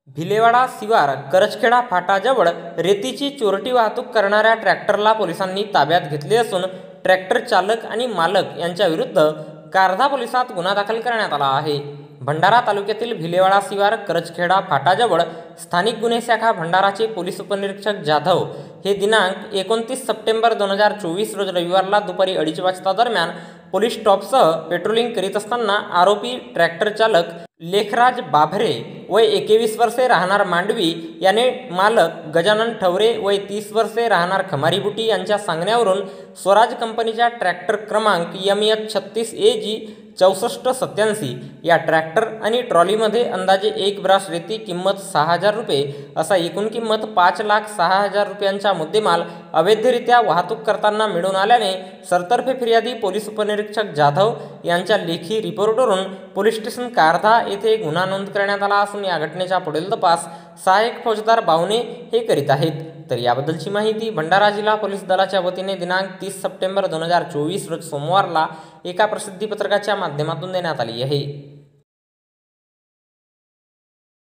भिलेवाडा शिवार करजखेडा फाटाजवळ रेतीची चोरटी वाहतूक करणाऱ्या ट्रॅक्टरला पोलिसांनी ताब्यात घेतले असून ट्रॅक्टर चालक आणि मालक यांच्याविरुद्ध कारधा पोलिसात गुन्हा दाखल करण्यात आला आहे। भंडारा तालुक्यातील भिलेवाडा शिवार करजखेडा फाटाजवळ स्थानिक गुन्हे शाखा भंडाराचे पोलीस उपनिरीक्षक जाधव हे दिनांक 29 सप्टेंबर 2024 रोज रविवारला दुपारी 2:30 वाजता दरम्यान पोलीस स्टॉपसह पेट्रोलिंग करीत असताना आरोपी ट्रॅक्टर चालक लेखराज बाभरे वय 21 वर्षे राहणार मांडवी याने मालक गजानन ठवरे वय 30 वर्षे राहणार खमारीबुटी यांच्या सांगण्यावरून स्वराज कंपनीच्या ट्रॅक्टर क्रमांक MH36AG 6487 या ट्रॅक्टर आणि ट्रॉलीमध्ये अंदाजे 1 ब्रास रेती किंमत 6,000 रुपये असा एकूण किंमत 5,06,000 रुपयांचा मुद्देमाल अवैधरित्या वाहतूक करताना मिळून आल्याने सरतर्फे फिर्यादी पोलीस उपनिरीक्षक जाधव यांच्या लेखी रिपोर्टवरून पोलीस स्टेशन कारधा येथे गुन्हा नोंद करण्यात आला असून या घटनेचा पुढील तपास सहाय्यक फौजदार बावणे हे करीत आहेत। तर याबद्दलची माहिती भंडारा जिल्हा पोलीस दलाच्या वतीने दिनांक 30 सप्टेंबर 2024 रोज सोमवारला एका प्रसिद्धी पत्रकाच्या माध्यमातून देण्यात आली आहे।